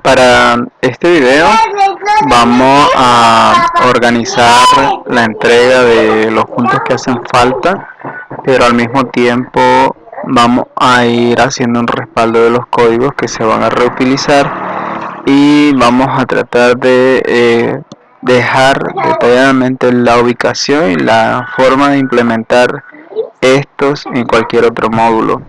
Para este video vamos a organizar la entrega de los puntos que hacen falta, pero al mismo tiempo vamos a ir haciendo un respaldo de los códigos que se van a reutilizar y vamos a tratar de dejar detalladamente la ubicación y la forma de implementar estos en cualquier otro módulo.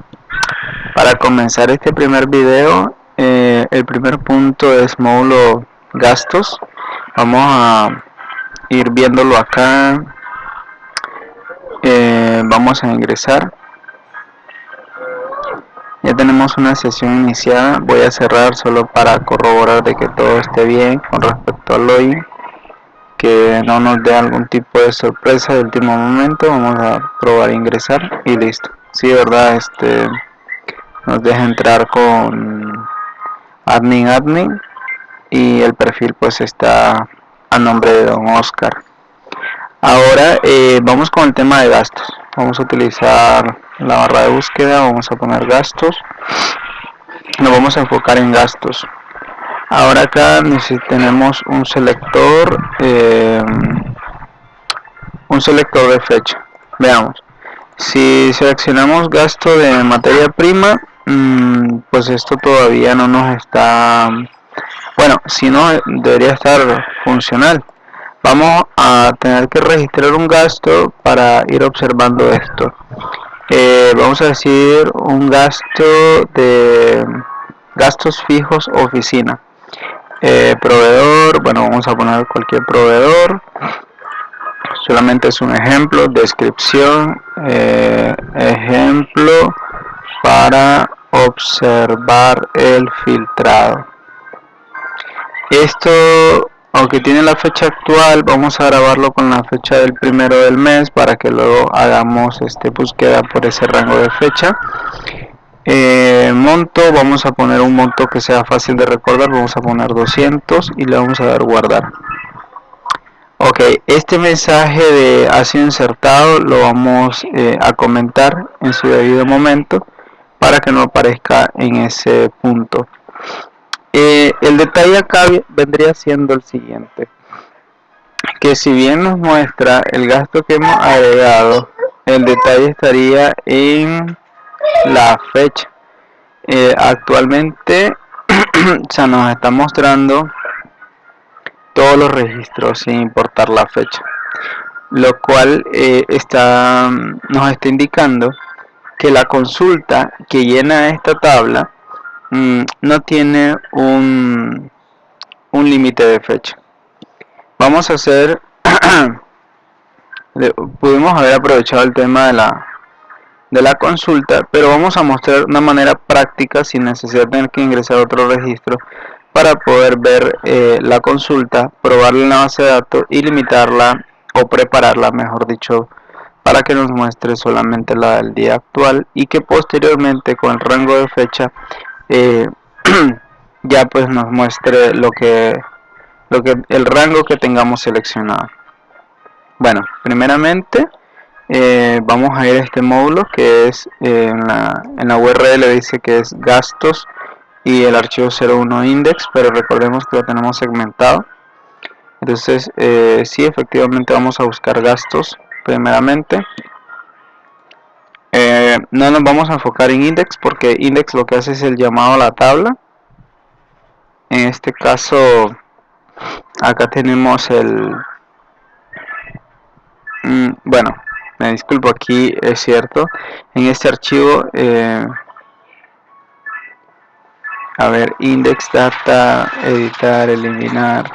Para comenzar este primer video, el primer punto es módulo gastos. Vamos a ir viéndolo acá. Vamos a ingresar. Ya tenemos una sesión iniciada. Voy a cerrar solo para corroborar de que todo esté bien con respecto al login, que no nos dé algún tipo de sorpresa de último momento. Vamos a probar ingresar y listo. Sí, verdad, nos deja entrar con admin y el perfil pues está a nombre de don Oscar. Ahora vamos con el tema de gastos. Vamos a utilizar la barra de búsqueda, vamos a poner gastos, nos vamos a enfocar en gastos. Ahora acá tenemos un selector de fecha. Veamos, si seleccionamos gasto de materia prima, pues esto todavía no nos está, bueno, si no debería estar funcional. Vamos a tener que registrar un gasto para ir observando esto. Vamos a decir un gasto de gastos fijos oficina. Proveedor, bueno, vamos a poner cualquier proveedor. Solamente es un ejemplo, descripción, ejemplo para observar el filtrado. Esto, aunque tiene la fecha actual, vamos a grabarlo con la fecha del 1 del mes para que luego hagamos búsqueda por ese rango de fecha. Monto, vamos a poner un monto que sea fácil de recordar, vamos a poner 200 y le vamos a dar guardar. Ok, este mensaje de ha sido insertado lo vamos a comentar en su debido momento para que no aparezca en ese punto. El detalle acá vendría siendo el siguiente, que si bien nos muestra el gasto que hemos agregado, el detalle estaría en la fecha. Actualmente se nos está mostrando todos los registros sin importar la fecha, lo cual nos está indicando que la consulta que llena esta tabla no tiene un límite de fecha. Vamos a hacer pudimos haber aprovechado el tema de la consulta, pero vamos a mostrar una manera práctica sin necesidad de tener que ingresar a otro registro para poder ver la consulta, probarla en la base de datos y limitarla o prepararla, mejor dicho, para que nos muestre solamente la del día actual y que posteriormente con el rango de fecha ya pues nos muestre el rango que tengamos seleccionado. Bueno, primeramente vamos a ir a este módulo que es en la URL dice que es gastos y el archivo 01 index, pero recordemos que lo tenemos segmentado. Entonces sí, efectivamente vamos a buscar gastos primeramente. No nos vamos a enfocar en index porque index lo que hace es el llamado a la tabla. En este caso acá tenemos bueno, me disculpo, aquí es cierto, en este archivo a ver, index data, editar, eliminar.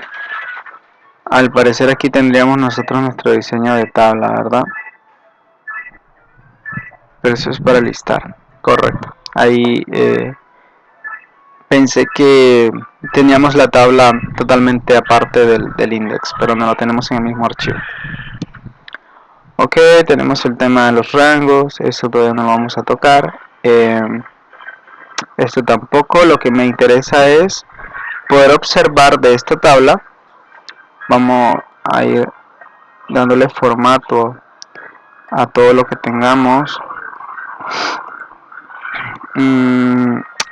Al parecer aquí tendríamos nosotros nuestro diseño de tabla, ¿verdad? Pero eso es para listar, correcto. Ahí pensé que teníamos la tabla totalmente aparte del index, pero no lo tenemos en el mismo archivo. Ok, tenemos el tema de los rangos, eso todavía no lo vamos a tocar. Esto tampoco, lo que me interesa es poder observar de esta tabla. Vamos a ir dándole formato a todo lo que tengamos.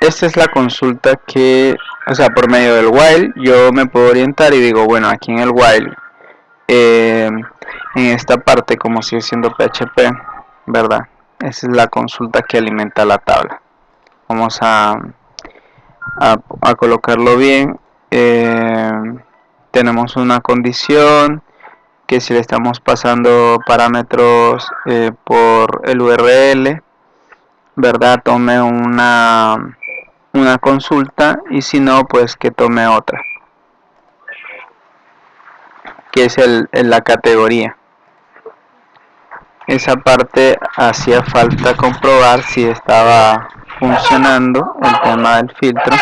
esta es la consulta que, o sea, por medio del while yo me puedo orientar y digo, bueno, aquí en el while, en esta parte, como sigue siendo PHP, ¿verdad? Esa es la consulta que alimenta la tabla. Vamos a colocarlo bien. Tenemos una condición que si le estamos pasando parámetros por el URL, ¿verdad? Tome una consulta, y si no, pues que tome otra, que es la categoría. Esa parte hacía falta comprobar si estaba funcionando el tema del filtro.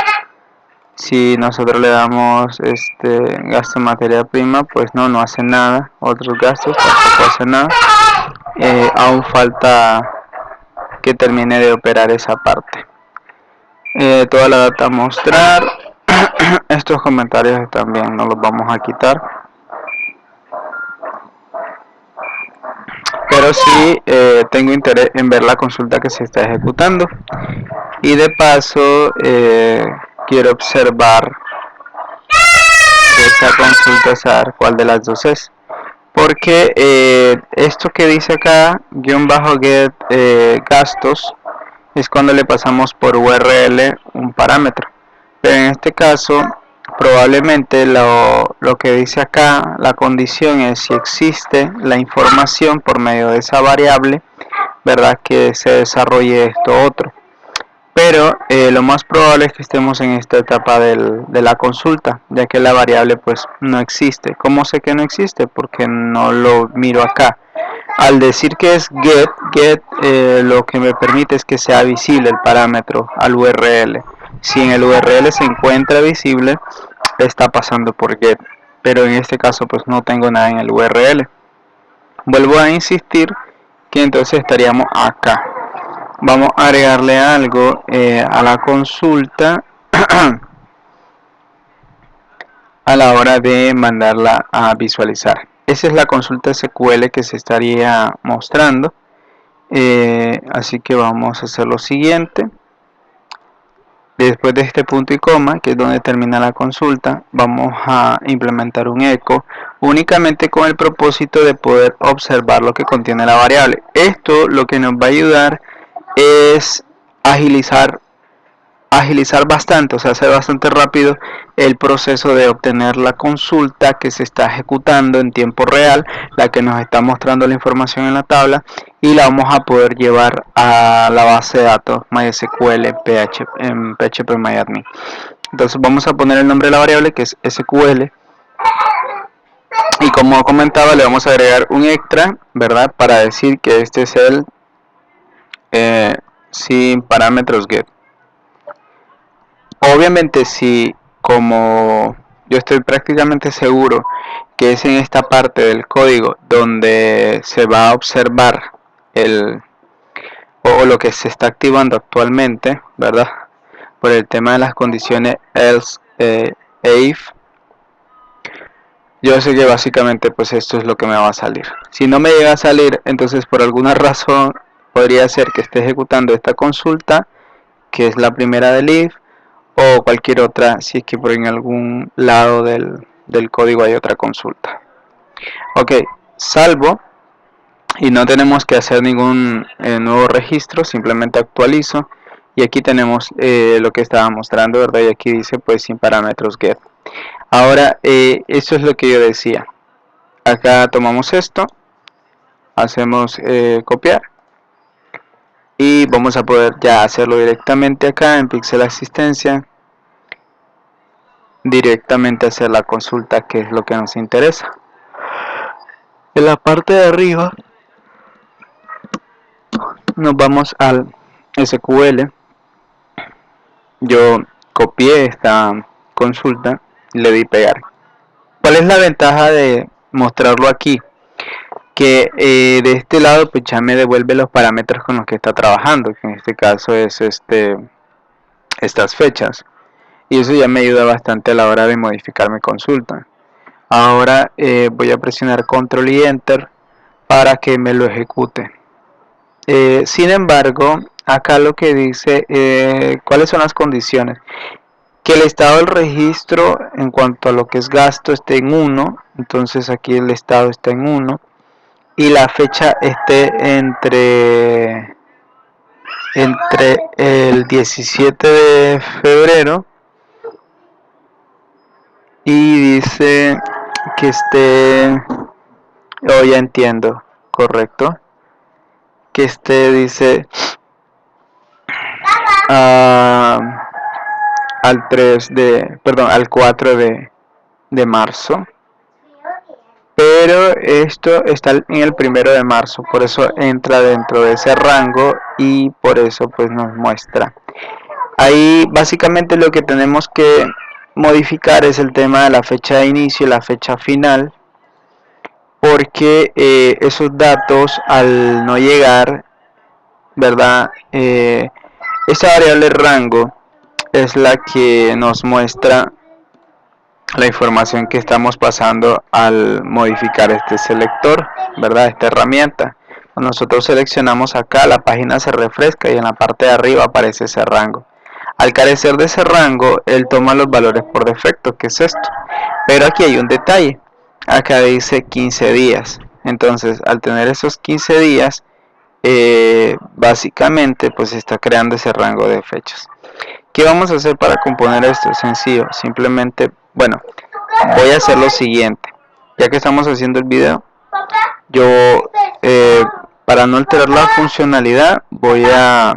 Si nosotros le damos gasto de materia prima, pues no hace nada. Otros gastos tampoco hace nada. Aún falta que termine de operar esa parte. Toda la data a mostrar. Estos comentarios también no los vamos a quitar, pero sí tengo interés en ver la consulta que se está ejecutando, y de paso quiero observar esa consulta, saber cuál de las dos es, porque esto que dice acá -get gastos es cuando le pasamos por URL un parámetro, pero en este caso probablemente lo que dice acá, la condición es si existe la información por medio de esa variable, ¿verdad? Que se desarrolle esto otro. Pero lo más probable es que estemos en esta etapa de la consulta, ya que la variable pues no existe. ¿Cómo sé que no existe? Porque no lo miro acá. Al decir que es get lo que me permite es que sea visible el parámetro al URL. Si en el URL se encuentra visible, está pasando por get, pero en este caso pues no tengo nada en el URL. Vuelvo a insistir que entonces estaríamos acá. Vamos a agregarle algo a la consulta a la hora de mandarla a visualizar. Esa es la consulta SQL que se estaría mostrando. Así que vamos a hacer lo siguiente. Después de este punto y coma, que es donde termina la consulta, vamos a implementar un eco únicamente con el propósito de poder observar lo que contiene la variable. Esto lo que nos va a ayudar es agilizar bastante, o sea, hacer bastante rápido el proceso de obtener la consulta que se está ejecutando en tiempo real, la que nos está mostrando la información en la tabla, y la vamos a poder llevar a la base de datos MySQL en PHPMyAdmin. Entonces vamos a poner el nombre de la variable, que es SQL, y como comentaba, le vamos a agregar un extra, ¿verdad? Para decir que este es el sin parámetros get. Obviamente, si como yo estoy prácticamente seguro que es en esta parte del código donde se va a observar o lo que se está activando actualmente, ¿verdad? Por el tema de las condiciones else, if, yo sé que básicamente pues esto es lo que me va a salir. Si no me llega a salir, entonces por alguna razón podría ser que esté ejecutando esta consulta, que es la primera del if, o cualquier otra, si es que por en algún lado del código hay otra consulta. Ok, salvo, y no tenemos que hacer ningún nuevo registro, simplemente actualizo, y aquí tenemos lo que estaba mostrando, ¿verdad? Y aquí dice pues sin parámetros get. Ahora eso es lo que yo decía. Acá tomamos esto, hacemos copiar, y vamos a poder ya hacerlo directamente acá en Pixel Asistencia, directamente hacer la consulta, que es lo que nos interesa. En la parte de arriba nos vamos al SQL. Yo copié esta consulta y le di pegar. ¿Cuál es la ventaja de mostrarlo aquí? Que de este lado pues ya me devuelve los parámetros con los que está trabajando, que en este caso es estas fechas, y eso ya me ayuda bastante a la hora de modificar mi consulta. Ahora voy a presionar control y enter para que me lo ejecute. Sin embargo, acá lo que dice, cuáles son las condiciones. Que el estado del registro en cuanto a lo que es gasto esté en 1, entonces aquí el estado está en 1, y la fecha esté entre el 17 de febrero y dice que esté, oh ya entiendo, correcto, que esté, dice, al 3 de, perdón, al 4 de marzo. Pero esto está en el 1 de marzo, por eso entra dentro de ese rango y por eso pues nos muestra. Ahí básicamente lo que tenemos que modificar es el tema de la fecha de inicio y la fecha final, porque esos datos al no llegar, ¿verdad? Esta variable rango es la que nos muestra la información que estamos pasando al modificar este selector, ¿verdad? Esta herramienta. Cuando nosotros seleccionamos acá, la página se refresca y en la parte de arriba aparece ese rango. Al carecer de ese rango, él toma los valores por defecto, que es esto. Pero aquí hay un detalle. Acá dice 15 días. Entonces, al tener esos 15 días, básicamente, pues está creando ese rango de fechas. ¿Qué vamos a hacer para componer esto? Es sencillo. Simplemente, bueno, voy a hacer lo siguiente. Ya que estamos haciendo el video, yo, para no alterar la funcionalidad, voy a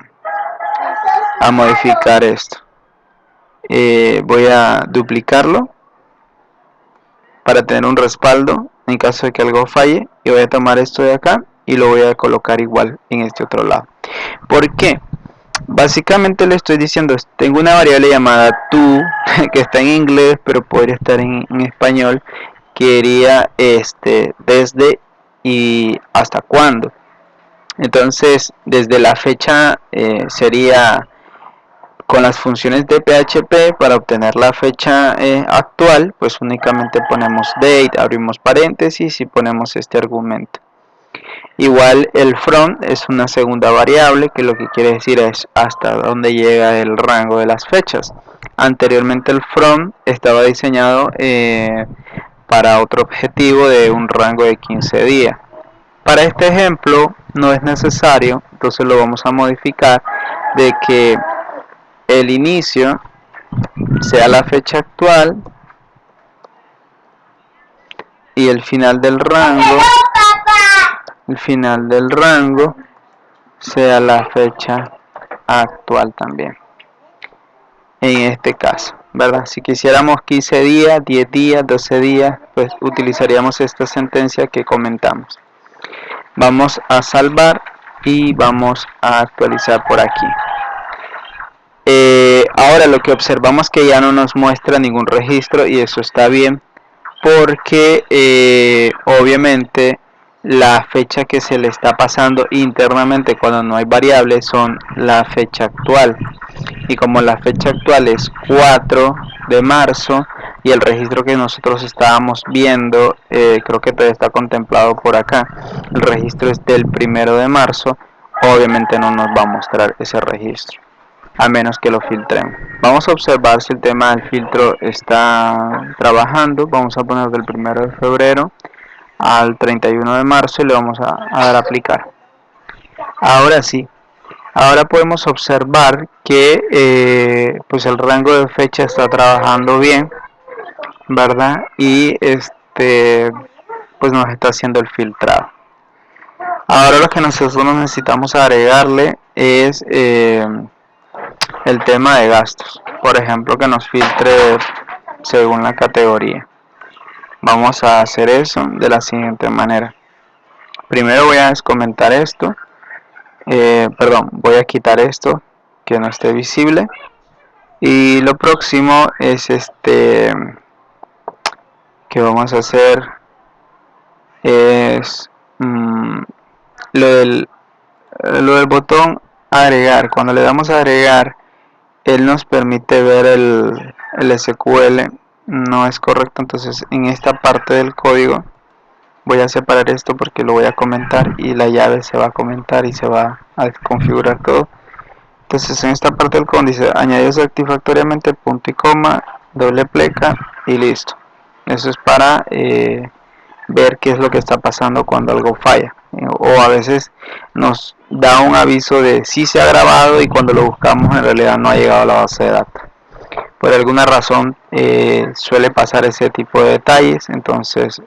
modificar esto. Voy a duplicarlo para tener un respaldo en caso de que algo falle, y voy a tomar esto de acá y lo voy a colocar igual en este otro lado. ¿Por qué? Básicamente le estoy diciendo, tengo una variable llamada to que está en inglés pero podría estar en español, que iría desde y hasta cuándo. Entonces desde la fecha sería con las funciones de PHP. Para obtener la fecha actual, pues únicamente ponemos date, abrimos paréntesis y ponemos este argumento. Igual el from es una segunda variable, que lo que quiere decir es hasta dónde llega el rango de las fechas. Anteriormente el from estaba diseñado para otro objetivo de un rango de 15 días. Para este ejemplo no es necesario, entonces lo vamos a modificar de que el inicio sea la fecha actual y el final del rango sea la fecha actual también, en este caso, ¿verdad? Si quisiéramos 15 días, 10 días, 12 días, pues utilizaríamos esta sentencia que comentamos. Vamos a salvar y vamos a actualizar por aquí. Ahora lo que observamos es que ya no nos muestra ningún registro, y eso está bien, porque obviamente la fecha que se le está pasando internamente cuando no hay variables son la fecha actual, y como la fecha actual es 4 de marzo y el registro que nosotros estábamos viendo, creo que todavía está contemplado por acá, el registro es del 1 de marzo, obviamente no nos va a mostrar ese registro a menos que lo filtremos. Vamos a observar si el tema del filtro está trabajando. Vamos a poner del 1 de febrero al 31 de marzo y le vamos a dar a aplicar. Ahora sí, ahora podemos observar que pues el rango de fecha está trabajando bien, ¿verdad? Y pues nos está haciendo el filtrado. Ahora lo que nosotros necesitamos agregarle es el tema de gastos, por ejemplo, que nos filtre según la categoría. Vamos a hacer eso de la siguiente manera. Primero voy a descomentar esto, voy a quitar esto que no esté visible, y lo próximo es que vamos a hacer es lo del botón agregar. Cuando le damos a agregar, él nos permite ver el SQL, no es correcto, entonces en esta parte del código voy a separar esto porque lo voy a comentar y la llave se va a comentar y se va a configurar todo. Entonces en esta parte del código dice añadió satisfactoriamente punto y coma, doble pleca y listo. Eso es para ver qué es lo que está pasando cuando algo falla. O a veces nos da un aviso de si se ha grabado y cuando lo buscamos en realidad no ha llegado a la base de datos. Por alguna razón suele pasar ese tipo de detalles, entonces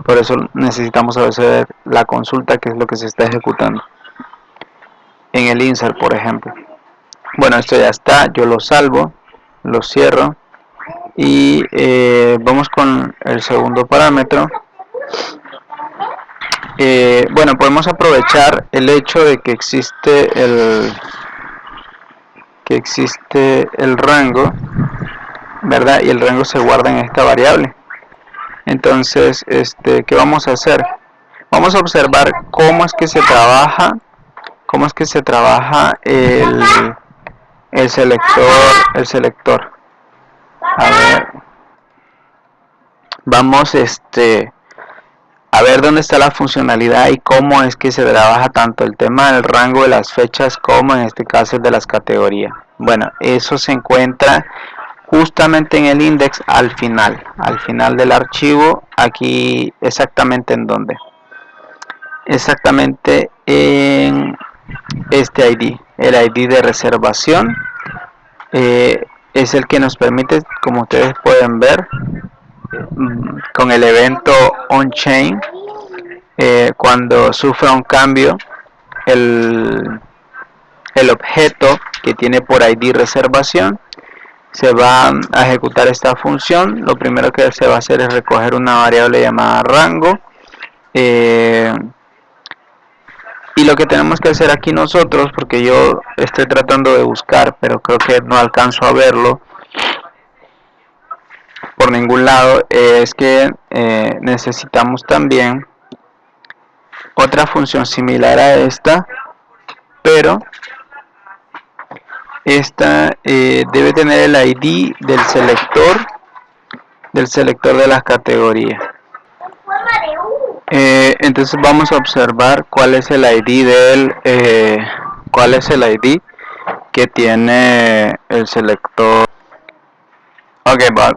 por eso necesitamos a veces ver la consulta, que es lo que se está ejecutando en el insert, por ejemplo. Bueno, esto ya está, yo lo salvo, lo cierro y vamos con el segundo parámetro. Bueno, podemos aprovechar el hecho de que existe el rango, ¿verdad? Y el rango se guarda en esta variable. Entonces, ¿qué vamos a hacer? Vamos a observar cómo es que se trabaja el selector. A ver, vamos a ver dónde está la funcionalidad y cómo es que se trabaja tanto el tema del rango de las fechas como en este caso el de las categorías. Bueno, eso se encuentra justamente en el index al final del archivo. Aquí exactamente en donde, exactamente en este ID, el ID de reservación, es el que nos permite, como ustedes pueden ver, con el evento onChain, cuando sufra un cambio el objeto que tiene por ID reservación se va a ejecutar esta función. Lo primero que se va a hacer es recoger una variable llamada rango, y lo que tenemos que hacer aquí nosotros, porque yo estoy tratando de buscar pero creo que no alcanzo a verlo por ningún lado, es que necesitamos también otra función similar a esta, pero esta debe tener el ID del selector de las categorías. Entonces vamos a observar cuál es el ID que tiene el selector. Ok, Bob.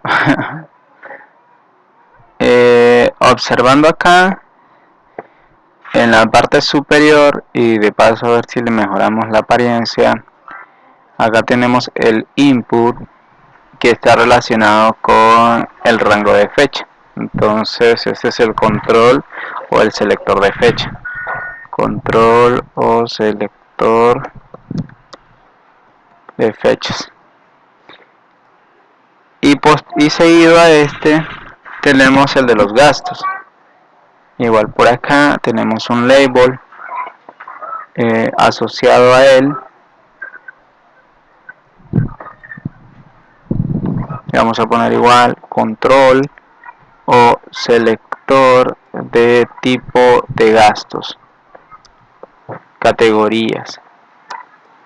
Observando acá en la parte superior, y de paso a ver si le mejoramos la apariencia, acá tenemos el input que está relacionado con el rango de fecha. Entonces este es el control o el selector de fecha. Control o selector de fechas. Y seguido a este tenemos el de los gastos. Igual por acá tenemos un label asociado a él. Vamos a poner igual control o selector de tipo de gastos, categorías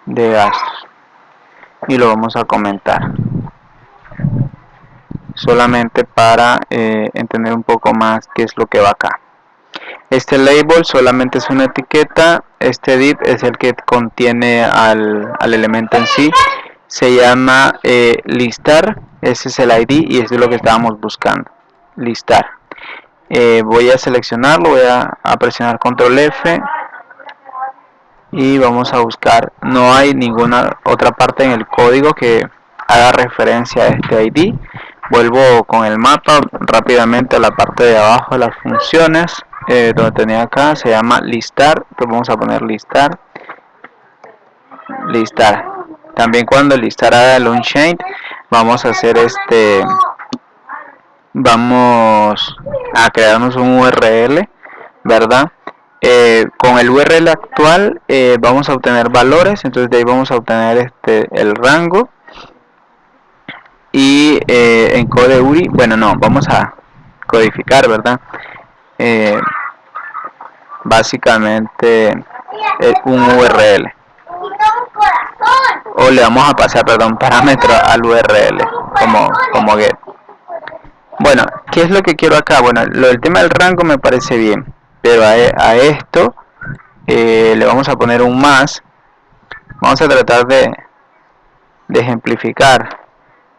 de gastos, y lo vamos a comentar solamente para entender un poco más qué es lo que va acá. Este label solamente es una etiqueta, este div es el que contiene al elemento en sí, se llama listar, ese es el ID y eso es lo que estábamos buscando, listar. Voy a seleccionarlo, voy a presionar control F y vamos a buscar. No hay ninguna otra parte en el código que haga referencia a este ID. Vuelvo con el mapa rápidamente a la parte de abajo de las funciones, donde tenía acá, se llama listar, pues vamos a poner listar. También cuando listar haga el onChain, vamos a hacer vamos a crearnos un URL, ¿verdad? Con el URL actual vamos a obtener valores, entonces de ahí vamos a obtener el rango, y en code URI, bueno, no, vamos a codificar, ¿verdad? Básicamente un URL, o le vamos a pasar, perdón, parámetro al URL como get. Bueno, ¿qué es lo que quiero acá? Bueno, lo del tema del rango me parece bien, pero a esto le vamos a poner un más, Vamos a tratar de ejemplificar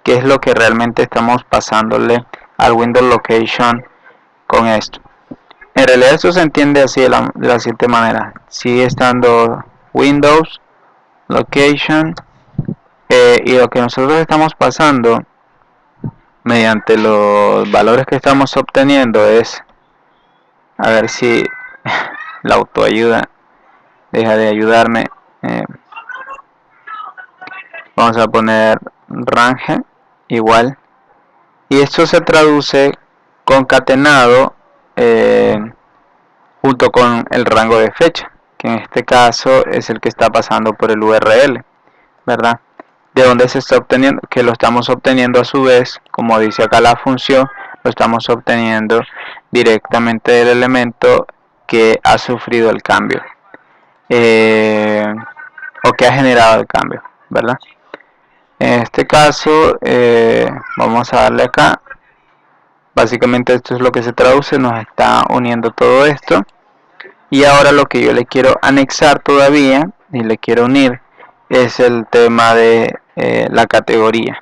qué es lo que realmente estamos pasándole al Windows Location con esto. En realidad esto se entiende así de la siguiente manera. Sigue estando Windows Location y lo que nosotros estamos pasando mediante los valores que estamos obteniendo es, a ver si la autoayuda deja de ayudarme. Vamos a poner range igual, y esto se traduce concatenado junto con el rango de fecha, que en este caso es el que está pasando por el URL, ¿verdad? De donde se está obteniendo, que lo estamos obteniendo a su vez, como dice acá la función, lo estamos obteniendo directamente del elemento que ha sufrido el cambio o que ha generado el cambio, ¿verdad? En este caso vamos a darle acá. Básicamente esto es lo que se traduce, nos está uniendo todo esto. Y ahora lo que yo le quiero anexar todavía y le quiero unir es el tema de la categoría.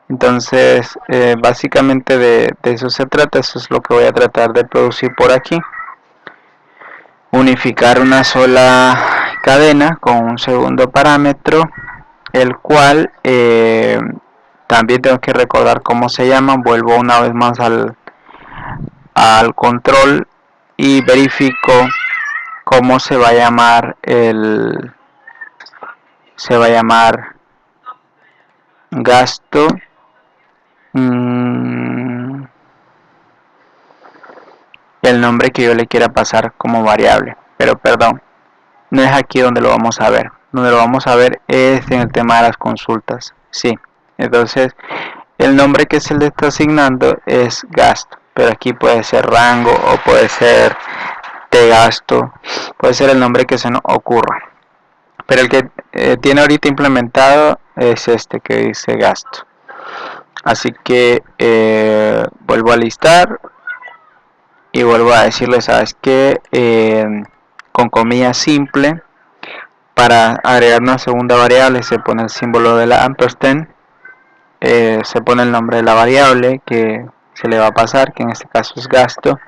Entonces básicamente de eso se trata. Eso es lo que voy a tratar de producir por aquí. Unificar una sola cadena con un segundo parámetro, el cual también tengo que recordar cómo se llama. Vuelvo una vez más al control y verifico cómo se va a llamar gasto. El nombre que yo le quiera pasar como variable, pero perdón, no es aquí donde lo vamos a ver. Donde lo vamos a ver es en el tema de las consultas. Sí, entonces el nombre que se le está asignando es gasto, pero aquí puede ser rango o puede ser de gasto, puede ser el nombre que se nos ocurra, pero el que tiene ahorita implementado es este que dice gasto. Así que vuelvo a listar y vuelvo a decirle, sabes que con comilla simple, para agregar una segunda variable se pone el símbolo de la ampersand, se pone el nombre de la variable que se le va a pasar, que en este caso es gasto,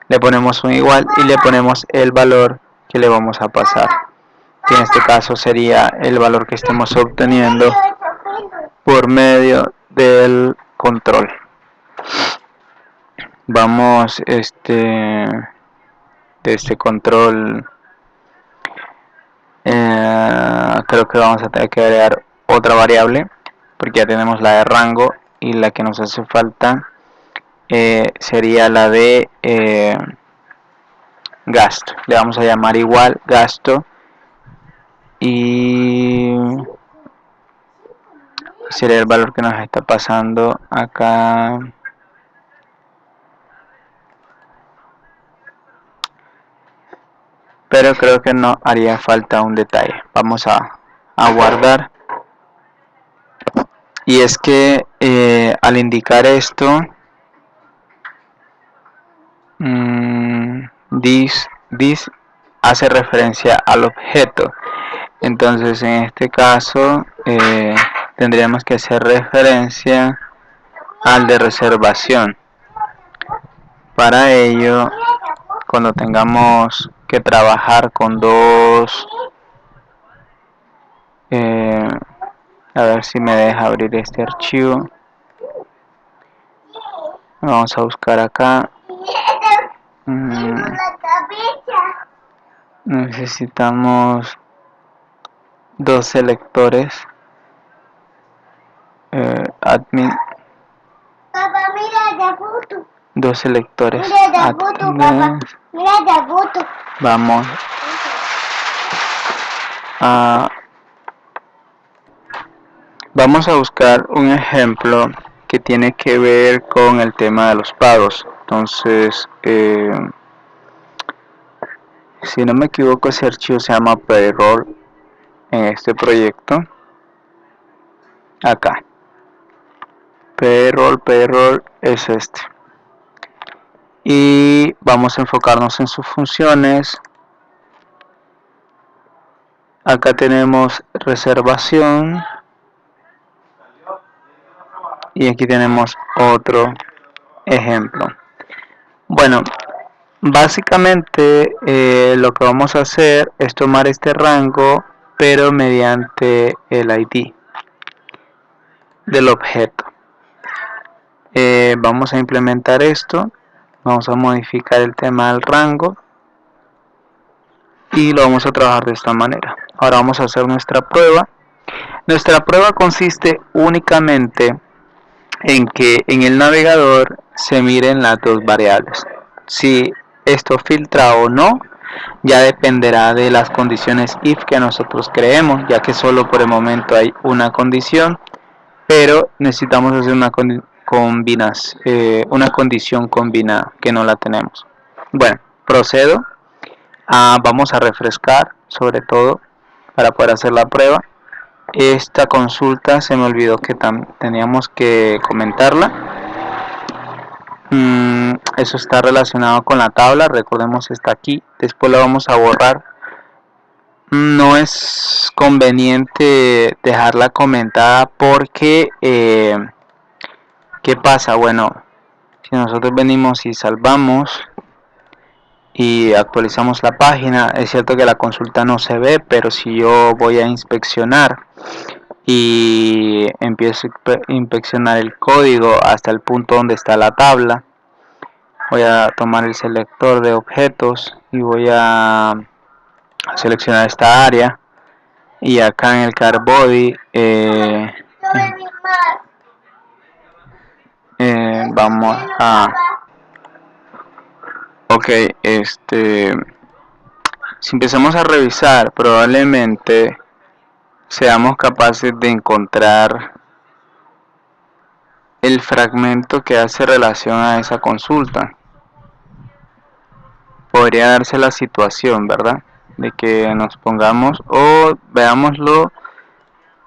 le ponemos un igual y le ponemos el valor que le vamos a pasar, que en este caso sería el valor que estemos obteniendo por medio del control. Vamos de este control, creo que vamos a tener que agregar otra variable, porque ya tenemos la de rango, y la que nos hace falta sería la de gasto. Le vamos a llamar igual gasto, y sería el valor que nos está pasando acá. Pero creo que no haría falta un detalle. Vamos a guardar. Y es que al indicar esto, this hace referencia al objeto. Entonces en este caso tendríamos que hacer referencia al de reservación. Para ello, cuando tengamos que trabajar con dos, a ver si me deja abrir este archivo. Vamos a buscar acá. Necesitamos dos selectores. Admin. Papá, mira la foto. Dos selectores. Mira la foto, papá. Mira la foto. Vamos a buscar un ejemplo que tiene que ver con el tema de los pagos. Entonces, si no me equivoco, ese archivo se llama payroll en este proyecto. Acá. Payroll es este. Y vamos a enfocarnos en sus funciones. Acá tenemos reservación y aquí tenemos otro ejemplo. Bueno, básicamente lo que vamos a hacer es tomar este rango pero mediante el ID del objeto. Vamos a implementar esto, vamos a modificar el tema del rango y lo vamos a trabajar de esta manera. Ahora vamos a hacer nuestra prueba. Nuestra prueba consiste únicamente en que en el navegador se miren las dos variables. Si esto filtra o no, ya dependerá de las condiciones if que nosotros creemos, ya que solo por el momento hay una condición, pero necesitamos hacer una condición combinada que no la tenemos. Bueno, procedo. Vamos a refrescar sobre todo para poder hacer la prueba. Esta consulta se me olvidó que teníamos que comentarla. Eso está relacionado con la tabla, recordemos está aquí, después la vamos a borrar. No es conveniente dejarla comentada porque ¿qué pasa? Bueno, si nosotros venimos y salvamos y actualizamos la página, es cierto que la consulta no se ve, pero si yo voy a inspeccionar y empiezo a inspeccionar el código hasta el punto donde está la tabla, voy a tomar el selector de objetos y voy a seleccionar esta área y acá en el car body vamos a si empezamos a revisar probablemente seamos capaces de encontrar el fragmento que hace relación a esa consulta. Podría darse la situación, ¿verdad? De que nos pongamos o veámoslo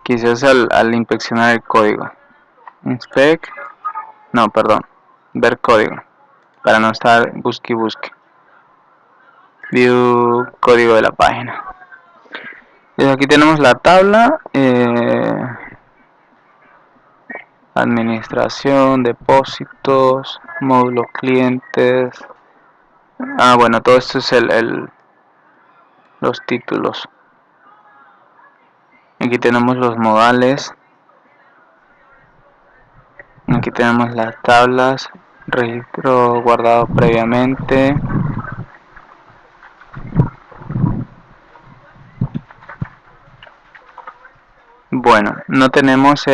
quizás al inspeccionar el código. Inspect, no, perdón, ver código, para no estar busque y busque. View código de la página. Y aquí tenemos la tabla, administración, depósitos, módulo clientes. Bueno, todo esto es los títulos. Aquí tenemos los modales. Aquí tenemos las tablas, registro guardado previamente. Bueno, no tenemos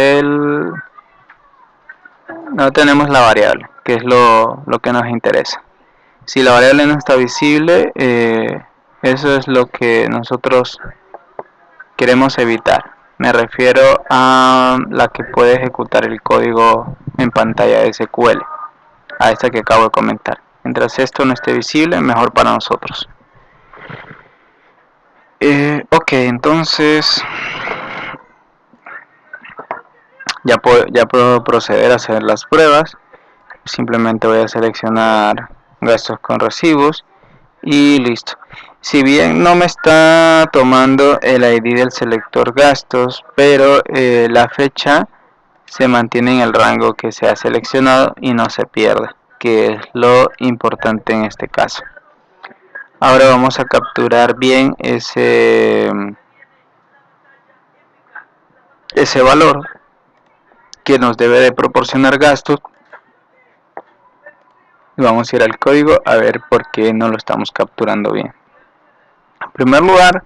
la variable, que es lo que nos interesa. Si la variable no está visible, eso es lo que nosotros queremos evitar. Me refiero a la que puede ejecutar el código en pantalla de SQL, a esta que acabo de comentar. Mientras esto no esté visible, mejor para nosotros. Ok, entonces ya puedo proceder a hacer las pruebas. Simplemente voy a seleccionar gastos con recibos y listo. Si bien no me está tomando el ID del selector gastos, pero la fecha se mantiene en el rango que se ha seleccionado y no se pierde, que es lo importante en este caso. Ahora vamos a capturar bien ese valor que nos debe de proporcionar gastos. Y vamos a ir al código a ver por qué no lo estamos capturando bien. En primer lugar,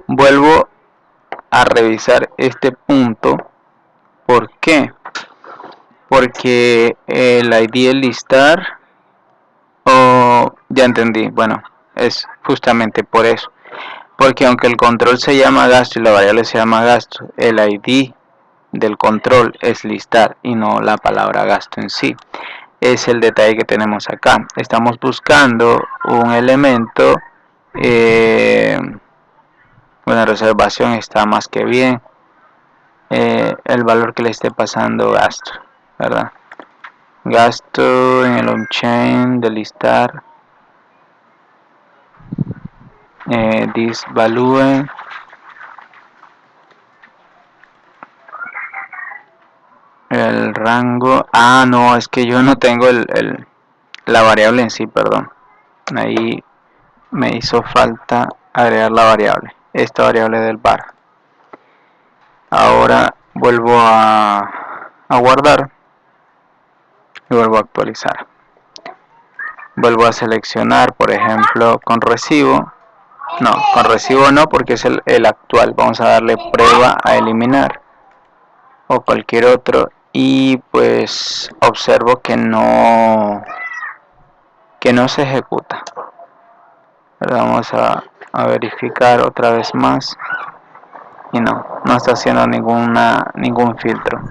vuelvo a revisar este punto. ¿Por qué? Porque el ID el listar, ya entendí, bueno, es justamente por eso. Porque aunque el control se llama gasto y la variable se llama gasto, el ID del control es listar y no la palabra gasto en sí. Es el detalle que tenemos acá. Estamos buscando un elemento, bueno, reservación está más que bien, el valor que le esté pasando gasto, ¿verdad? Gasto en el on-chain de listar, this value, el rango, no, es que yo no tengo la variable en sí, perdón. Ahí me hizo falta agregar la variable, esta variable del var. Ahora vuelvo a guardar y vuelvo a actualizar. Vuelvo a seleccionar, por ejemplo, con recibo. No, con recibo no, porque es el actual. Vamos a darle prueba a eliminar o cualquier otro, y pues observo que no se ejecuta. Pero vamos a verificar otra vez más y no está haciendo ningún filtro.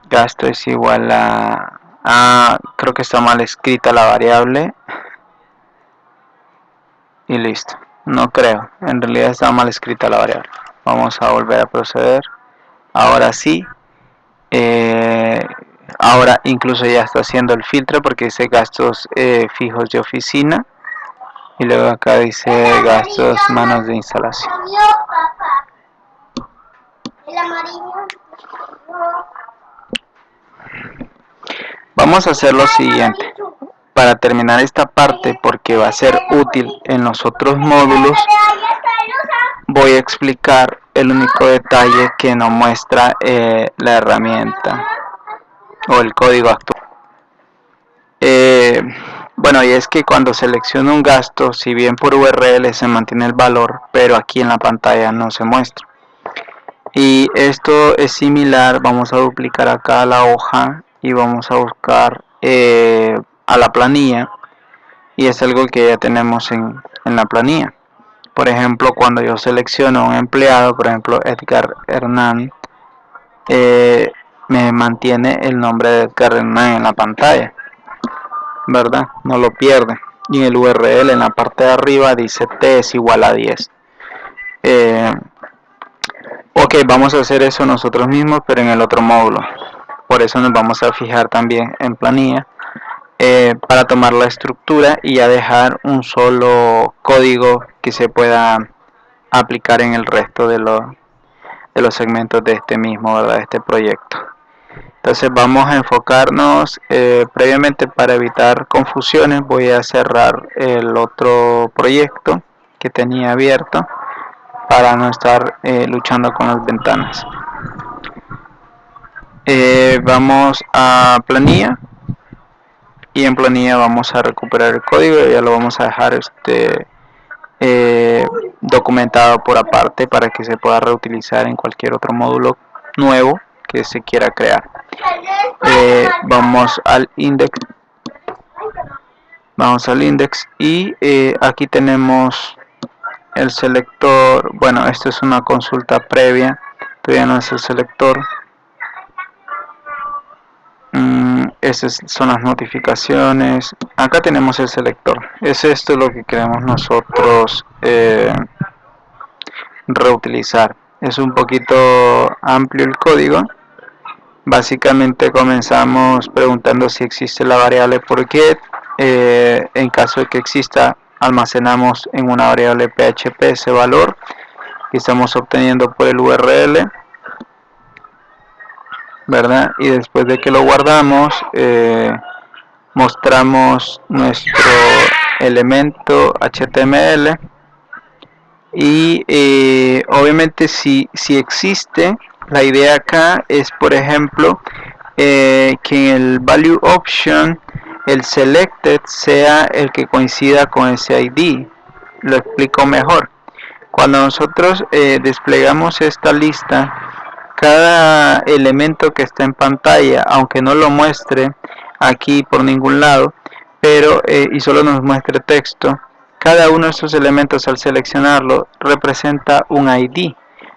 Gasto es igual a creo que está mal escrita la variable y listo. No creo, en realidad está mal escrita la variable. Vamos a volver a proceder. Ahora sí. Ahora incluso ya está haciendo el filtro porque dice gastos fijos de oficina y luego acá dice gastos manos de instalación. Vamos a hacer lo siguiente para terminar esta parte, porque va a ser útil en los otros módulos. Voy a explicar el único detalle que no muestra la herramienta o el código actual. Bueno, y es que cuando selecciono un gasto, si bien por URL se mantiene el valor, pero aquí en la pantalla no se muestra. Y esto es similar. Vamos a duplicar acá la hoja y vamos a buscar a la planilla, y es algo que ya tenemos en la planilla. Por ejemplo, cuando yo selecciono a un empleado, por ejemplo Edgar Hernán, me mantiene el nombre de Edgar Hernán en la pantalla, ¿verdad? No lo pierde. Y en el URL en la parte de arriba dice t es igual a 10. Ok, vamos a hacer eso nosotros mismos, pero en el otro módulo. Por eso nos vamos a fijar también en planilla, para tomar la estructura y ya dejar un solo código que se pueda aplicar en el resto de los segmentos de este mismo, ¿verdad? De este proyecto. Entonces vamos a enfocarnos, previamente, para evitar confusiones, voy a cerrar el otro proyecto que tenía abierto para no estar luchando con las ventanas. Vamos a planilla, y en planilla vamos a recuperar el código y ya lo vamos a dejar documentado por aparte para que se pueda reutilizar en cualquier otro módulo nuevo que se quiera crear. Vamos al index y aquí tenemos el selector. Bueno, esto es una consulta previa, todavía no es el selector. Esas son las notificaciones. Acá tenemos el selector. Es esto lo que queremos nosotros reutilizar. Es un poquito amplio el código. Básicamente comenzamos preguntando si existe la variable por get. En caso de que exista, almacenamos en una variable PHP ese valor que estamos obteniendo por el URL, ¿verdad? Y después de que lo guardamos, mostramos nuestro elemento HTML y obviamente si existe, la idea acá es, por ejemplo, que en el value option el selected sea el que coincida con ese ID. Lo explico mejor. Cuando nosotros desplegamos esta lista, cada elemento que está en pantalla, aunque no lo muestre aquí por ningún lado, pero y solo nos muestre texto, cada uno de estos elementos, al seleccionarlo, representa un ID.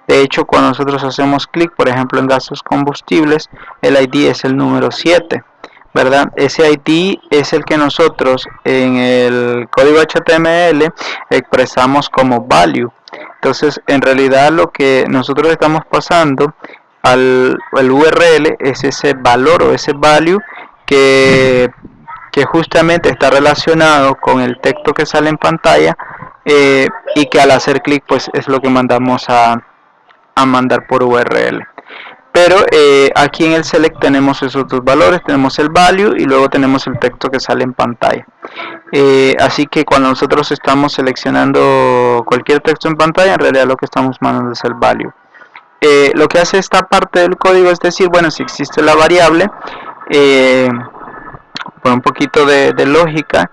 De hecho, cuando nosotros hacemos clic, por ejemplo, en gastos combustibles, el ID es el número 7, ¿verdad? Ese ID es el que nosotros en el código HTML expresamos como value. Entonces, en realidad lo que nosotros estamos pasando al URL es ese valor o ese value que justamente está relacionado con el texto que sale en pantalla, y que al hacer clic pues es lo que mandamos a mandar por URL. Pero aquí en el select tenemos esos dos valores, tenemos el value y luego tenemos el texto que sale en pantalla. Así que cuando nosotros estamos seleccionando cualquier texto en pantalla, en realidad lo que estamos mandando es el value. Lo que hace esta parte del código es decir, bueno, si existe la variable, por un poquito de lógica,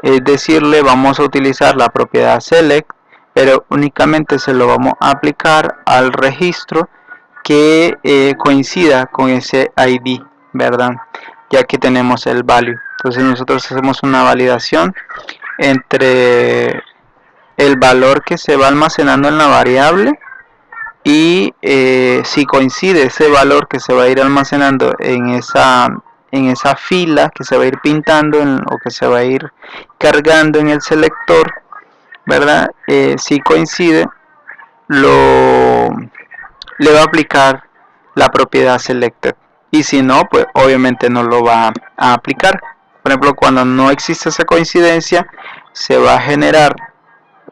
es decirle, vamos a utilizar la propiedad select, pero únicamente se lo vamos a aplicar al registro que coincida con ese ID, ¿verdad? Ya que tenemos el value. Entonces nosotros hacemos una validación entre el valor que se va almacenando en la variable y si coincide ese valor que se va a ir almacenando en esa fila que se va a ir pintando o que se va a ir cargando en el selector, ¿verdad? Si coincide, le va a aplicar la propiedad selected, y si no, pues obviamente no lo va a aplicar. Por ejemplo, cuando no existe esa coincidencia, se va a generar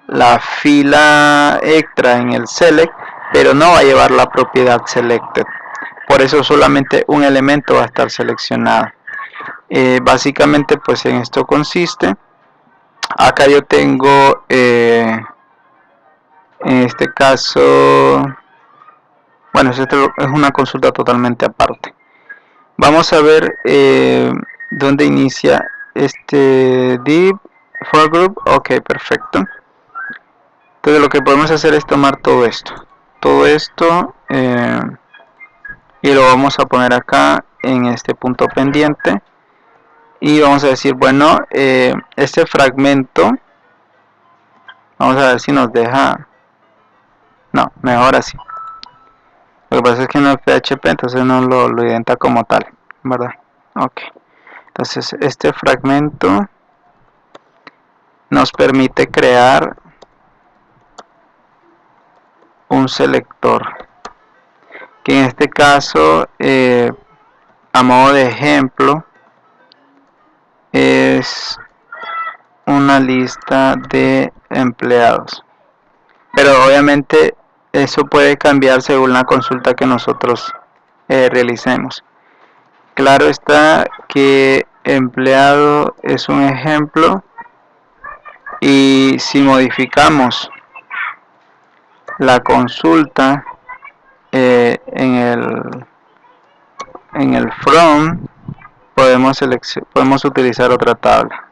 la fila extra en el select, pero no va a llevar la propiedad selected. Por eso solamente un elemento va a estar seleccionado. Básicamente, pues en esto consiste. Acá yo tengo, en este caso, bueno, esto es una consulta totalmente aparte. Vamos a ver dónde inicia este div for group. Ok, perfecto. Entonces lo que podemos hacer es tomar todo esto y lo vamos a poner acá en este punto pendiente, y vamos a decir, bueno, este fragmento, vamos a ver si nos deja, no, mejor así. Lo que pasa es que no es PHP, entonces no lo identa como tal, ¿verdad? Ok, entonces este fragmento nos permite crear un selector, que en este caso, a modo de ejemplo, es una lista de empleados, pero obviamente eso puede cambiar según la consulta que nosotros realicemos. Claro está que empleado es un ejemplo, y si modificamos la consulta en el from, podemos utilizar otra tabla,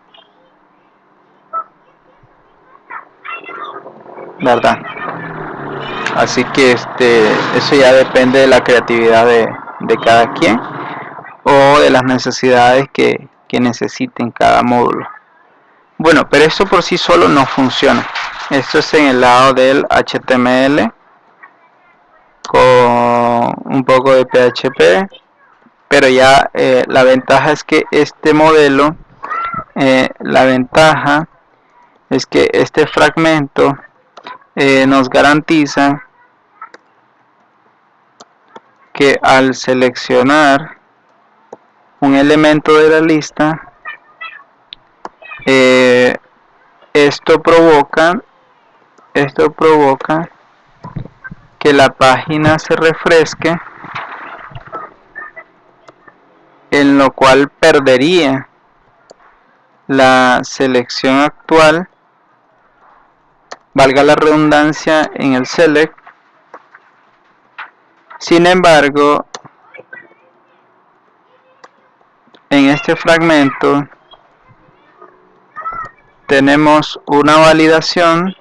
¿verdad? Así que eso ya depende de la creatividad de cada quien, o de las necesidades que necesiten cada módulo. Bueno, pero esto por sí solo no funciona. Esto es en el lado del HTML con un poco de PHP, pero ya la ventaja es que este modelo, la ventaja es que este fragmento nos garantiza que al seleccionar un elemento de la lista, esto provoca que la página se refresque, en lo cual perdería la selección actual, valga la redundancia, en el select. Sin embargo, en este fragmento tenemos una validación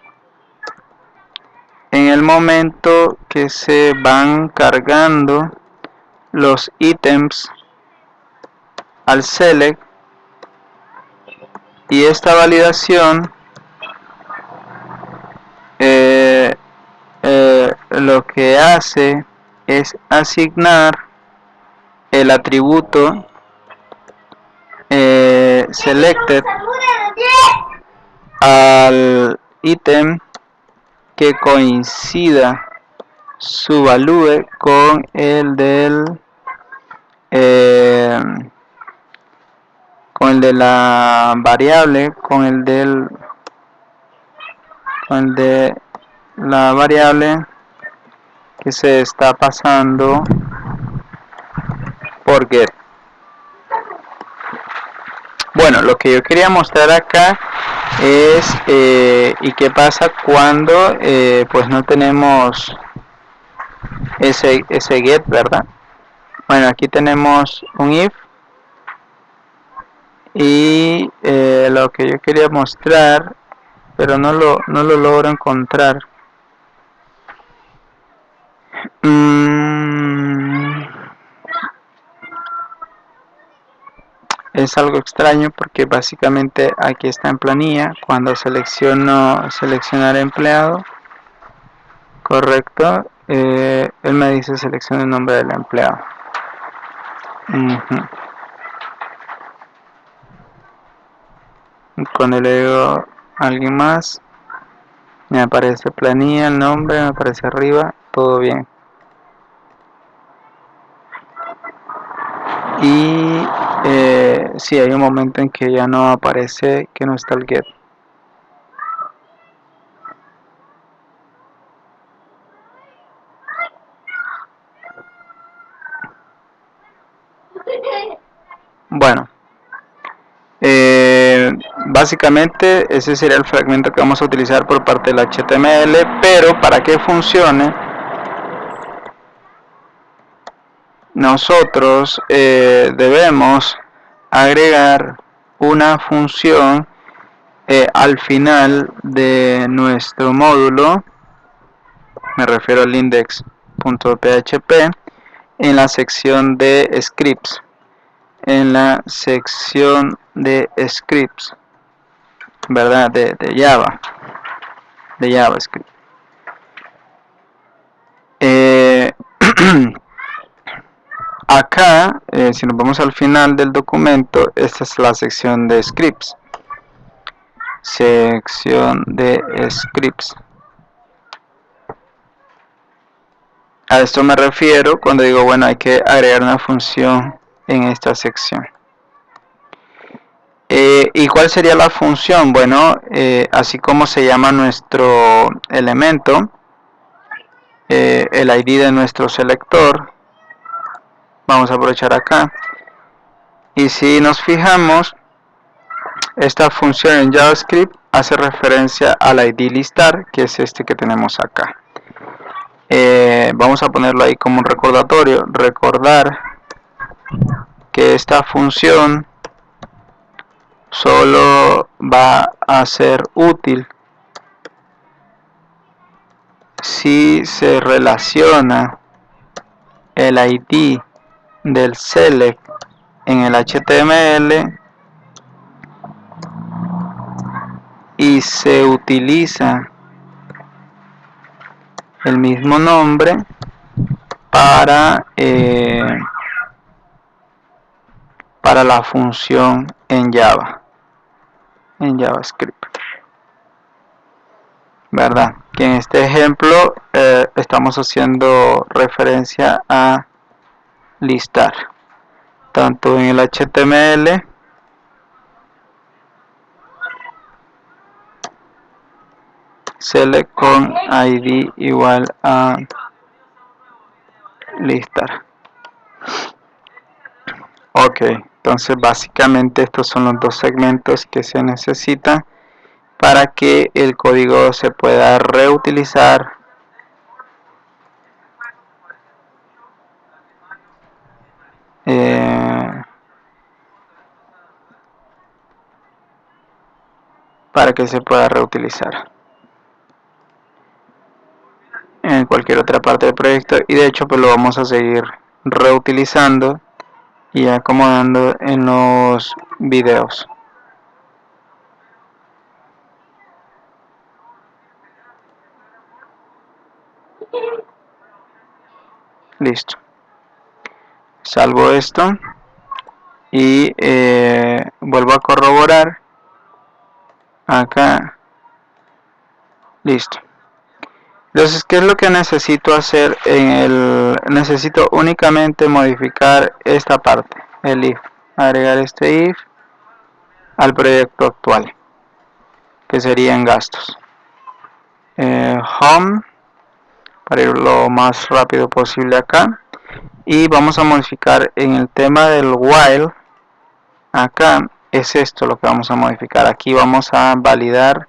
en el momento que se van cargando los ítems al select, y esta validación lo que hace es asignar el atributo selected al ítem que coincida su value con el de la variable, con el de la variable que se está pasando forget. Bueno, lo que yo quería mostrar acá es y qué pasa cuando pues no tenemos ese get, ¿verdad? Bueno, aquí tenemos un if y lo que yo quería mostrar, pero no lo logro encontrar. Es algo extraño porque básicamente aquí está en planilla. Cuando selecciono seleccionar empleado, correcto, él me dice seleccione el nombre del empleado. Cuando le digo a alguien más, me aparece planilla, el nombre, me aparece arriba, todo bien. Y sí, hay un momento en que ya no aparece, que no está el get. Bueno, básicamente ese sería el fragmento que vamos a utilizar por parte del HTML, pero para que funcione nosotros debemos agregar una función al final de nuestro módulo, me refiero al index.php, en la sección de scripts, ¿verdad? De Java, de JavaScript. Acá, si nos vamos al final del documento, esta es la sección de scripts. Sección de scripts. A esto me refiero cuando digo, bueno, hay que agregar una función en esta sección. ¿Y cuál sería la función? Bueno, así como se llama nuestro elemento, el ID de nuestro selector, vamos a aprovechar acá. Y si nos fijamos, esta función en JavaScript hace referencia al ID listar, que es este que tenemos acá. Vamos a ponerlo ahí como un recordatorio. Recordar que esta función solo va a ser útil si se relaciona el ID del select en el HTML y se utiliza el mismo nombre para la función en JavaScript, ¿verdad? Que en este ejemplo estamos haciendo referencia a listar, tanto en el HTML select con ID igual a listar. Ok, entonces básicamente estos son los dos segmentos que se necesitan para que el código se pueda reutilizar en cualquier otra parte del proyecto, y de hecho pues lo vamos a seguir reutilizando y acomodando en los videos. Listo, salvo esto y vuelvo a corroborar acá. Listo. Entonces, ¿qué es lo que necesito hacer? Necesito únicamente modificar esta parte, el if, agregar este if al proyecto actual, que sería en gastos. Home, para ir lo más rápido posible acá, y vamos a modificar en el tema del while. Acá es esto lo que vamos a modificar. Aquí vamos a validar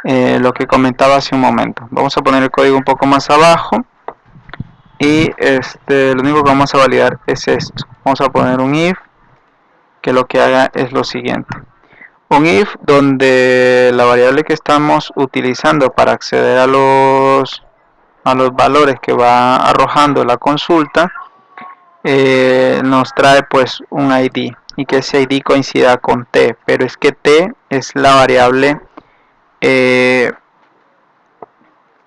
lo que comentaba hace un momento. Vamos a poner el código un poco más abajo y lo único que vamos a validar es esto. Vamos a poner un if que lo que haga es lo siguiente: un if donde la variable que estamos utilizando para acceder a los valores que va arrojando la consulta nos trae pues un ID, y que ese ID coincida con t, pero es que t es la variable.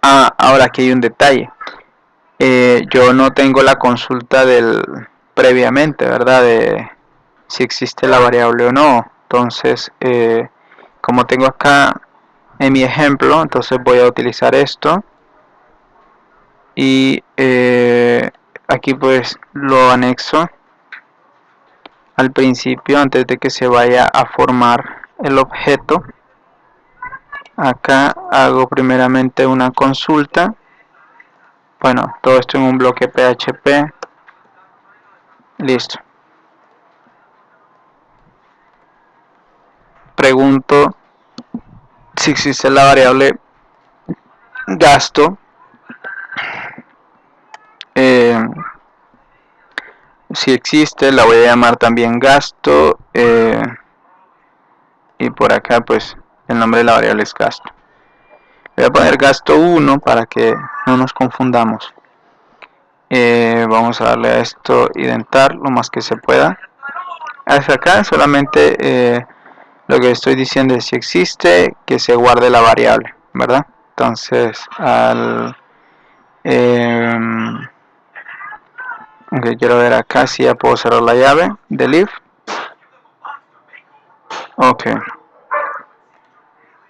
Ahora aquí hay un detalle. Yo no tengo la consulta del previamente, ¿verdad? De si existe la variable o no. Entonces, como tengo acá en mi ejemplo, entonces voy a utilizar esto y aquí pues lo anexo al principio antes de que se vaya a formar el objeto. Acá hago primeramente una consulta. Bueno, todo esto en un bloque PHP. Listo. Pregunto si existe la variable gasto. Si existe, la voy a llamar también gasto. Y por acá pues el nombre de la variable es gasto. Voy a poner gasto 1 para que no nos confundamos. Vamos a darle a esto identar lo más que se pueda. Hasta acá solamente lo que estoy diciendo es si existe, que se guarde la variable, ¿verdad? Entonces aunque quiero ver acá si ya puedo cerrar la llave del if. Ok,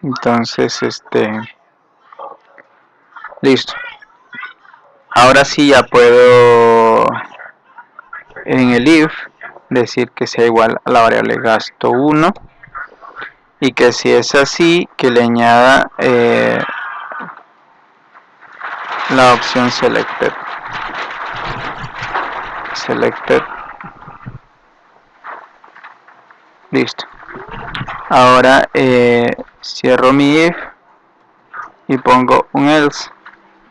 entonces listo. Ahora sí ya puedo en el if decir que sea igual a la variable gasto 1, y que si es así, que le añada la opción selected. Listo. Ahora cierro mi if y pongo un else,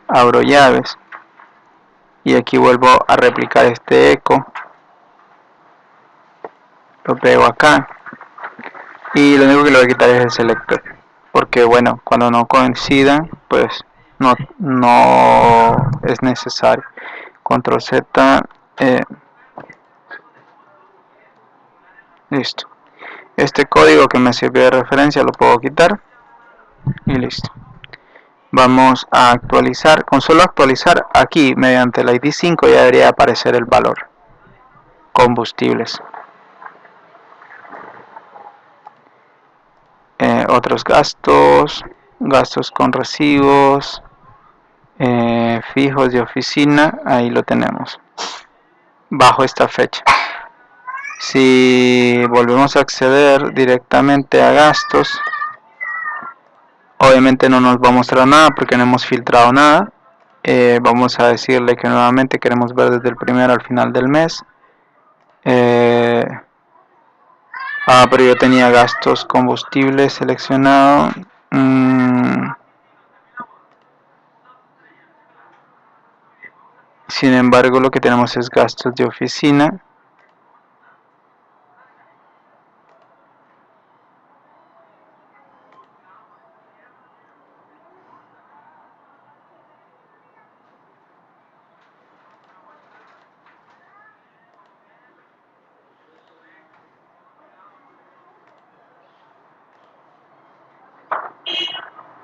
abro llaves y aquí vuelvo a replicar este eco, lo pego acá y lo único que le voy a quitar es el selector, porque bueno, cuando no coincidan pues no es necesario. Control Z, listo. Este código que me sirvió de referencia lo puedo quitar y listo. Vamos a actualizar. Con solo actualizar aquí mediante el ID 5 ya debería aparecer el valor. Combustibles. Otros gastos. Gastos con recibos. Fijos de oficina. Ahí lo tenemos. Bajo esta fecha. Si volvemos a acceder directamente a gastos, obviamente no nos va a mostrar nada porque no hemos filtrado nada. Vamos a decirle que nuevamente queremos ver desde el primero al final del mes. Pero yo tenía gastos combustibles seleccionado. Sin embargo, lo que tenemos es gastos de oficina.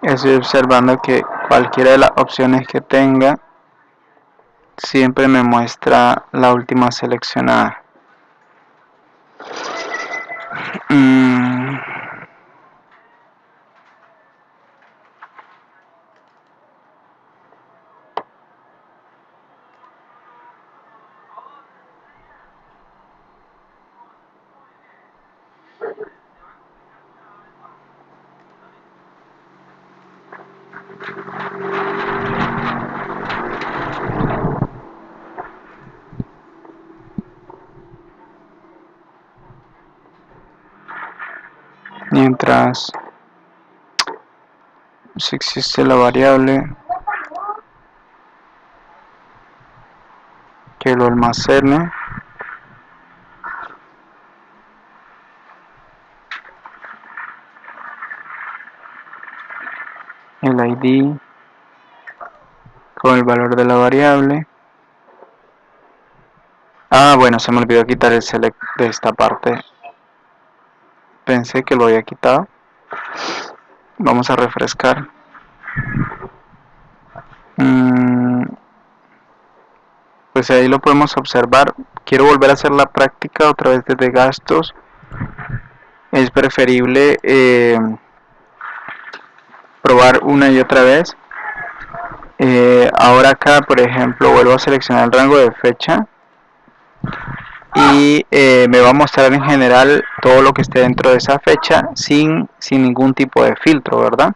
Estoy observando que cualquiera de las opciones que tenga siempre me muestra la última seleccionada. mientras si existe la variable que lo almacene. El ID con el valor de la variable. Bueno, se me olvidó quitar el select de esta parte. Pensé que lo había quitado. Vamos a refrescar. Pues ahí lo podemos observar. Quiero volver a hacer la práctica otra vez desde gastos. Es preferible probar una y otra vez. Ahora acá, por ejemplo, vuelvo a seleccionar el rango de fecha y me va a mostrar en general todo lo que esté dentro de esa fecha sin ningún tipo de filtro, ¿verdad?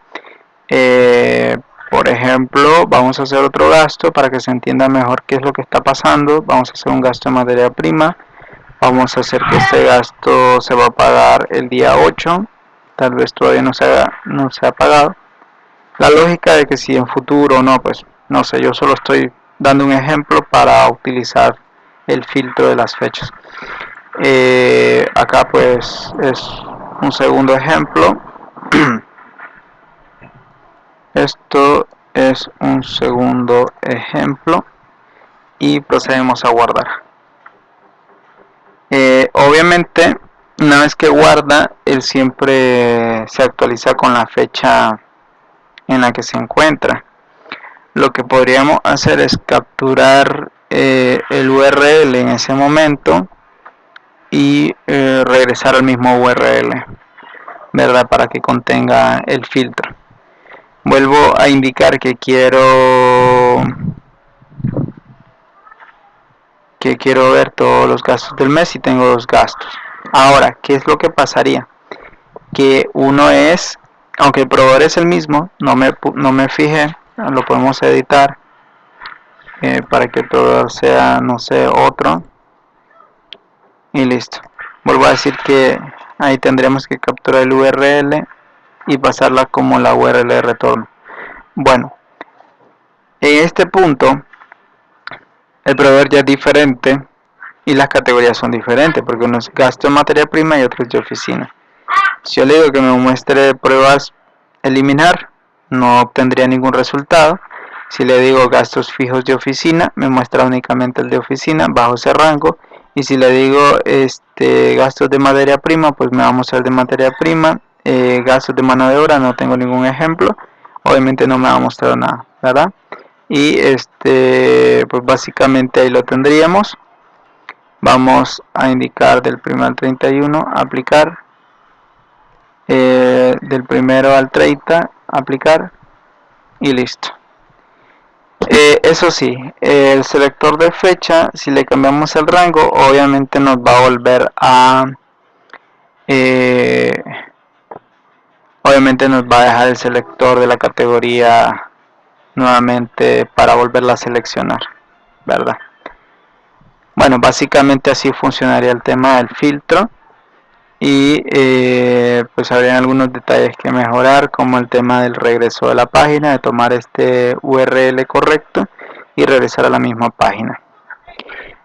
Por ejemplo, vamos a hacer otro gasto para que se entienda mejor qué es lo que está pasando. Vamos a hacer un gasto de materia prima. Vamos a hacer que este gasto se va a pagar el día 8. Tal vez todavía no se ha pagado. La lógica de que si en futuro o no, pues no sé, yo solo estoy dando un ejemplo para utilizar el filtro de las fechas. Acá pues es un segundo ejemplo. Esto es un segundo ejemplo y procedemos a guardar. Obviamente, una vez que guarda, él siempre se actualiza con la fecha en la que se encuentra. Lo que podríamos hacer es capturar el URL en ese momento y regresar al mismo URL, ¿verdad? Para que contenga el filtro. Vuelvo a indicar que quiero ver todos los gastos del mes y tengo 2 gastos. Ahora, ¿qué es lo que pasaría? Que uno es, aunque el proveedor es el mismo, no me fijé, lo podemos editar para que el proveedor sea, no sé, otro y listo. Vuelvo a decir que ahí tendremos que capturar el URL y pasarla como la URL de retorno. Bueno, en este punto el proveedor ya es diferente y las categorías son diferentes porque uno es gasto de materia prima y otro es de oficina. Si yo le digo que me muestre pruebas eliminar, no obtendría ningún resultado. Si le digo gastos fijos de oficina, me muestra únicamente el de oficina bajo ese rango. Y si le digo gastos de materia prima, pues me va a mostrar el de materia prima. Gastos de mano de obra, no tengo ningún ejemplo. Obviamente no me va a mostrar nada, ¿verdad? Y pues básicamente ahí lo tendríamos. Vamos a indicar del 1 al 31, aplicar. Del 1 al 30, aplicar y listo. Eso sí, el selector de fecha, si le cambiamos el rango, obviamente nos va a volver a obviamente nos va a dejar el selector de la categoría nuevamente para volverla a seleccionar, ¿verdad? Bueno, básicamente así funcionaría el tema del filtro. Y pues habrían algunos detalles que mejorar, como el tema del regreso de la página, de tomar este URL correcto y regresar a la misma página.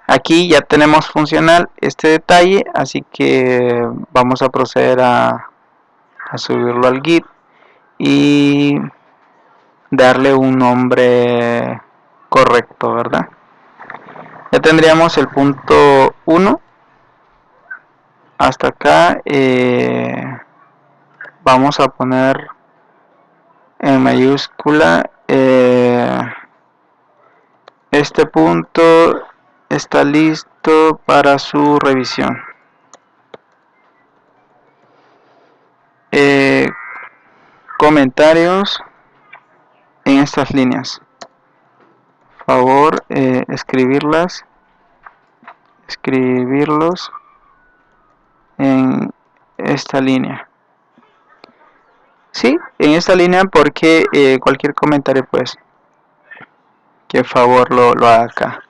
Aquí ya tenemos funcional este detalle, así que vamos a proceder a subirlo al Git y darle un nombre correcto, ¿verdad? Ya tendríamos el punto 1. Hasta acá vamos a poner en mayúscula este punto está listo para su revisión. Comentarios en estas líneas, por favor escribirlos en esta línea. Sí, en esta línea porque cualquier comentario pues que favor lo haga acá.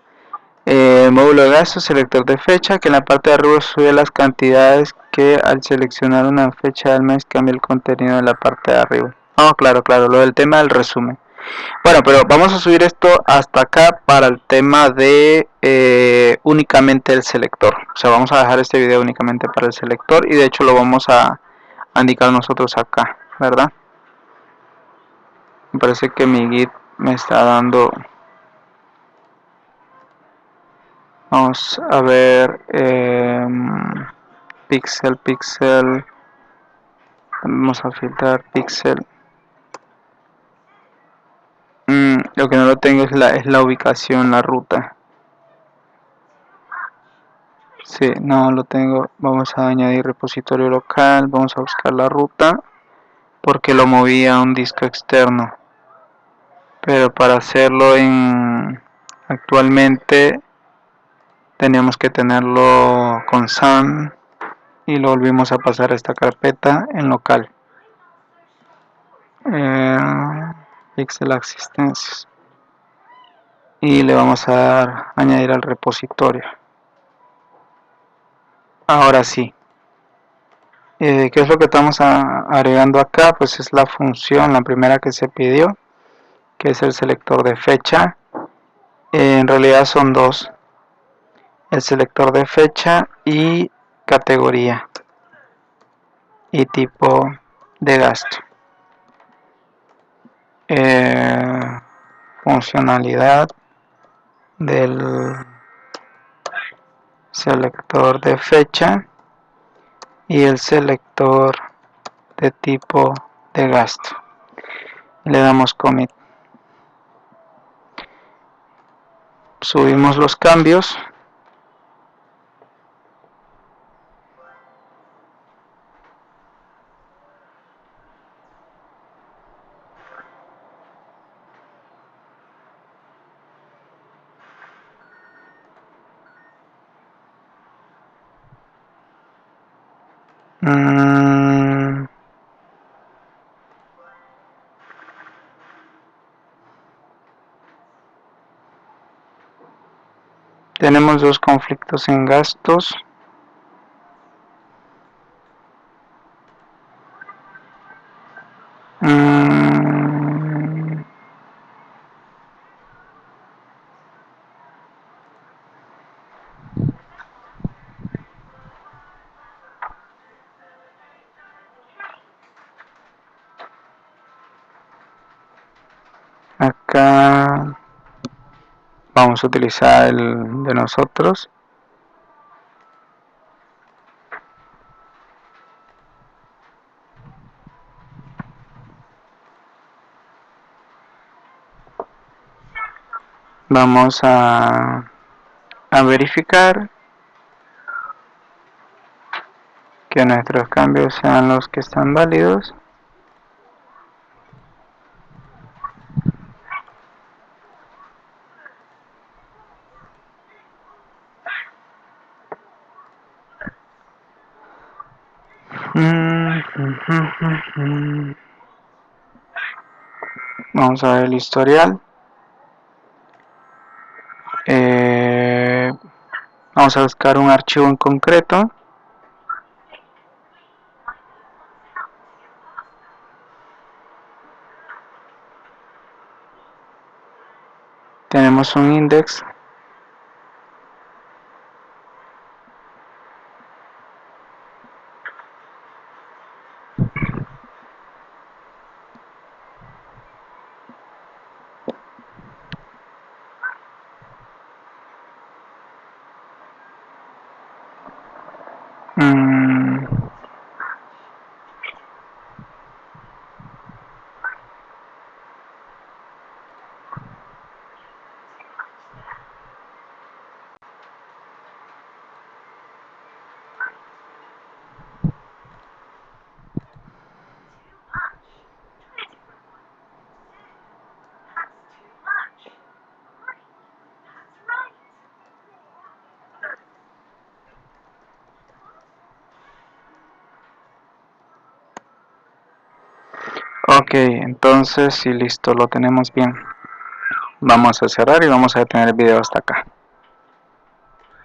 Módulo de gastos, selector de fecha, que en la parte de arriba sube las cantidades que al seleccionar una fecha del mes cambia el contenido de la parte de arriba. Oh, claro, lo del tema del resumen. Bueno, pero vamos a subir esto hasta acá para el tema de únicamente el selector. O sea, vamos a dejar este video únicamente para el selector y de hecho lo vamos a indicar nosotros acá, ¿verdad? Me parece que mi Git me está dando... Vamos a ver... pixel. Vamos a filtrar pixel. Lo que no lo tengo es la ubicación, la ruta. Sí, no lo tengo. Vamos a añadir repositorio local. Vamos a buscar la ruta porque lo moví a un disco externo. Pero para hacerlo actualmente teníamos que tenerlo con SAM y lo volvimos a pasar a esta carpeta en local. Pixel asistencias. Y le vamos a dar añadir al repositorio. Ahora sí. ¿Qué es lo que estamos agregando acá? Pues es la función, la primera que se pidió, que es el selector de fecha. En realidad son dos, el selector de fecha y categoría y tipo de gasto. Funcionalidad del selector de fecha y el selector de tipo de gasto. Le damos commit. Subimos los cambios. Tenemos dos conflictos en gastos. Acá vamos a utilizar el de nosotros. Vamos a verificar que nuestros cambios sean los que están válidos. Vamos a ver el historial. Vamos a buscar un archivo en concreto. Tenemos un index. Ok, entonces sí, listo, lo tenemos bien. Vamos a cerrar y vamos a detener el video hasta acá.